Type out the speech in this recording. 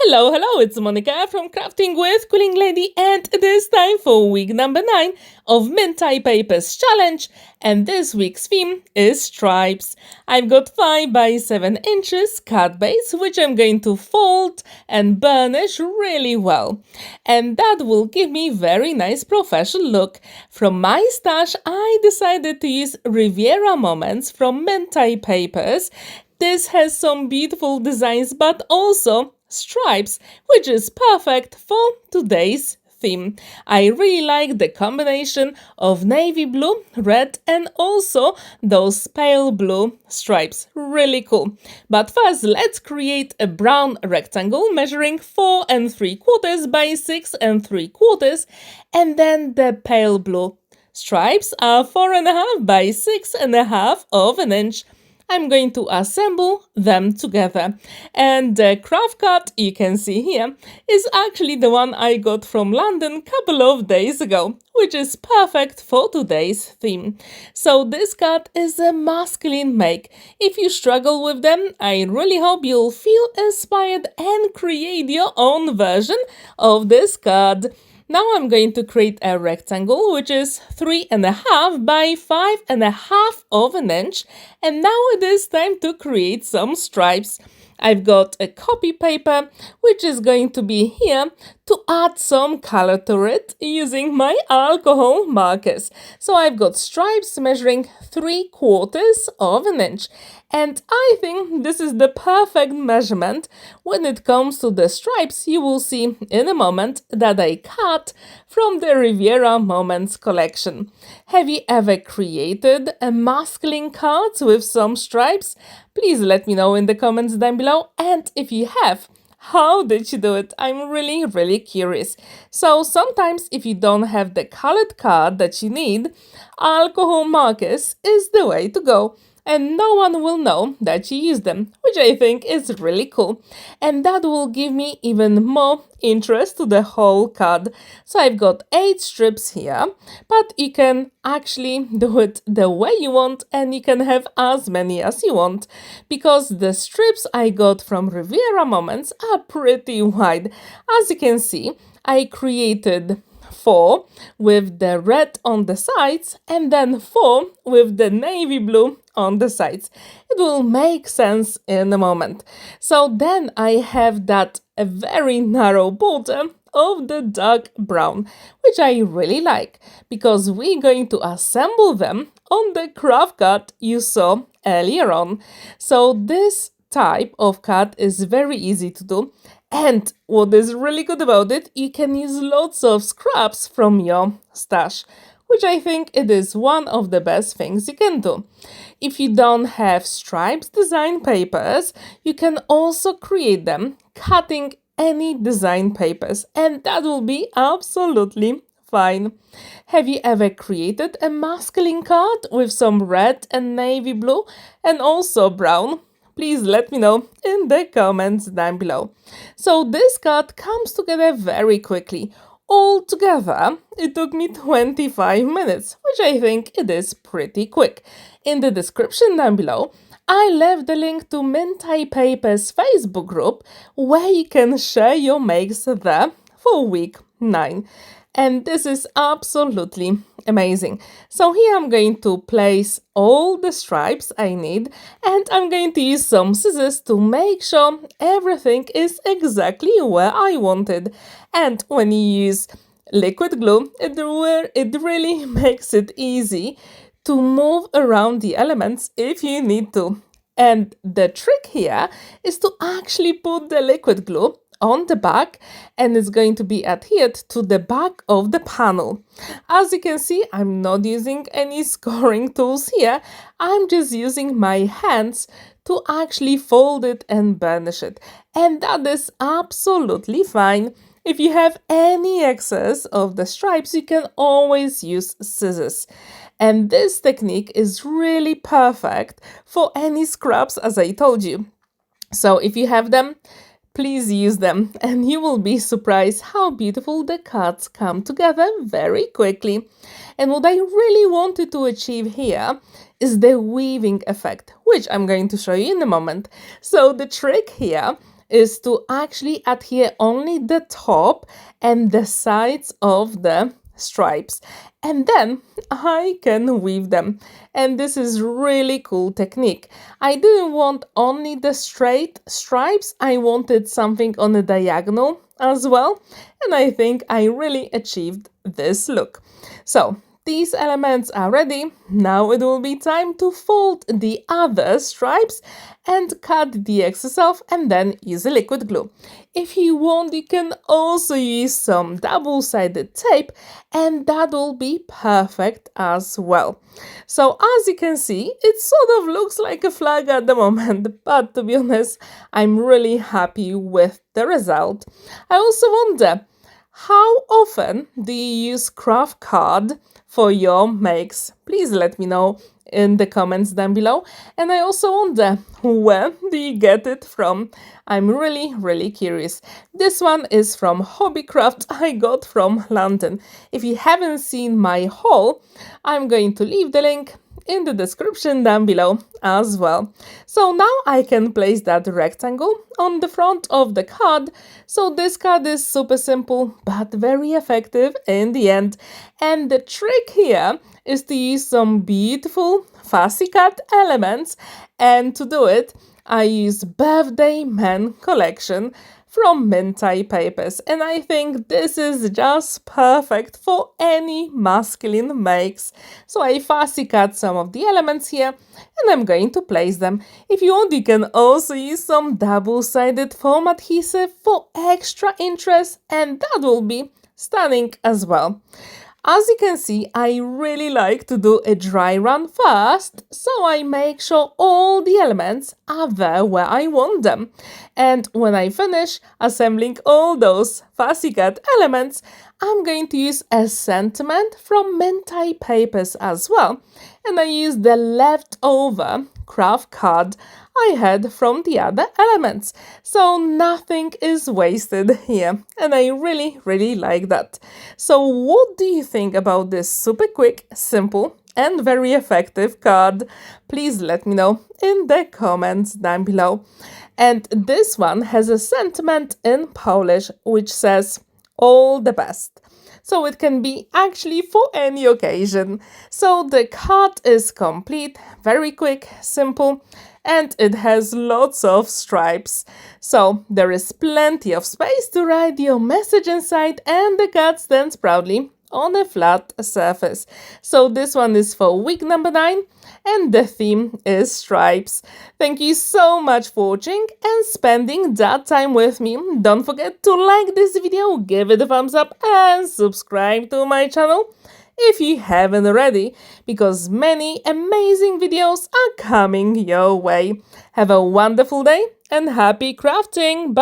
Hello, it's Monica from Crafting with Quilling Lady, and it is time for week number 9 of Mintay Papers challenge, and this week's theme is stripes. I've got 5 by 7 inches cut base, which I'm going to fold and burnish really well, and that will give me very nice professional look. From my stash, I decided to use Riviera Moments from Mintay Papers. This has some beautiful designs, but also stripes, which is perfect for today's theme. I really like the combination of navy blue, red, and also those pale blue stripes. Really cool. But first, let's create a brown rectangle measuring 4 3/4 by 6 3/4, and then the pale blue stripes are 4.5 by 6.5 inches. I'm going to assemble them together. And the kraft cut you can see here is actually the one I got from London a couple of days ago, which is perfect for today's theme. So this cut is a masculine make. If you struggle with them, I really hope you'll feel inspired and create your own version of this cut. Now I'm going to create a rectangle which is 3.5 by 5.5 inches, and now it is time to create some stripes. I've got a copy paper which is going to be here to add some color to it using my alcohol markers. So I've got stripes measuring 3/4 inch, and I think this is the perfect measurement. When it comes to the stripes, you will see in a moment that I cut from the Riviera Moments collection. Have you ever created a masculine cut with some stripes? Please let me know in the comments down below, and if you have, how did you do it? I'm really curious. So sometimes if you don't have the colored card that you need, alcohol markers is the way to go. And no one will know that you use them, which I think is really cool. And that will give me even more interest to the whole card. So I've got 8 strips here, but you can actually do it the way you want, and you can have as many as you want, because the strips I got from Riviera Moments are pretty wide. As you can see, I created 4 with the red on the sides and then 4 with the navy blue on the sides. It will make sense in a moment. So then I have that a very narrow border of the dark brown, which I really like, because we're going to assemble them on the kraft cut you saw earlier on. So this type of cut is very easy to do. And what is really good about it, you can use lots of scraps from your stash, which I think it is one of the best things you can do. If you don't have stripes design papers, you can also create them cutting any design papers, and that will be absolutely fine. Have you ever created a masculine cut with some red and navy blue and also brown? Please let me know in the comments down below. So this cut comes together very quickly. All together, it took me 25 minutes, which I think it is pretty quick. In the description down below, I left the link to Mintay Papers Facebook group where you can share your makes there for week 9. And this is absolutely amazing. So here I'm going to place all the stripes I need, and I'm going to use some scissors to make sure everything is exactly where I wanted. And when you use liquid glue, it really makes it easy to move around the elements if you need to. And the trick here is to actually put the liquid glue on the back, and it's going to be adhered to the back of the panel. As you can see, I'm not using any scoring tools here. I'm just using my hands to actually fold it and burnish it, and that is absolutely fine. If you have any excess of the stripes, you can always use scissors. And this technique is really perfect for any scraps, as I told you. So if you have them, please use them, and you will be surprised how beautiful the cuts come together very quickly. And what I really wanted to achieve here is the weaving effect, which I'm going to show you in a moment. So the trick here is to actually adhere only the top and the sides of the stripes, and then I can weave them. And this is really cool technique. I didn't want only the straight stripes, I wanted something on a diagonal as well, and I think I really achieved this look. So these elements are ready. Now it will be time to fold the other stripes and cut the excess off, and then use a liquid glue. If you want, you can also use some double-sided tape, and that will be perfect as well. So as you can see, it sort of looks like a flag at the moment, but to be honest, I'm really happy with the result. I also wonder, how often do you use craft card for your makes? Please let me know in the comments down below. And I also wonder, where do you get it from? I'm really curious. This one is from Hobbycraft, I got from London. If you haven't seen my haul, I'm going to leave the link in the description down below as well. So now I can place that rectangle on the front of the card. So this card is super simple but very effective in the end. And the trick here is to use some beautiful fussy-cut elements, and to do it I use Birthday Men collection from Mintay Papers, and I think this is just perfect for any masculine makes. So I fussy cut some of the elements here, and I'm going to place them. If you want, you can also use some double-sided foam adhesive for extra interest, and that will be stunning as well. As you can see, I really like to do a dry run first, so I make sure all the elements are there where I want them. And when I finish assembling all those fussy cut elements, I'm going to use a sentiment from Mintay Papers as well. And I use the leftover craft card I had from the other elements. So nothing is wasted here, and I really like that. So what do you think about this super quick, simple and very effective card? Please let me know in the comments down below. And this one has a sentiment in Polish which says all the best. So it can be actually for any occasion. So the card is complete, very quick, simple, and it has lots of stripes. So there is plenty of space to write your message inside, and the card stands proudly on a flat surface. So this one is for week number 9, and the theme is stripes. Thank you so much for watching and spending that time with me. Don't forget to like this video, give it a thumbs up, and subscribe to my channel if you haven't already, because many amazing videos are coming your way. Have a wonderful day and happy crafting! Bye!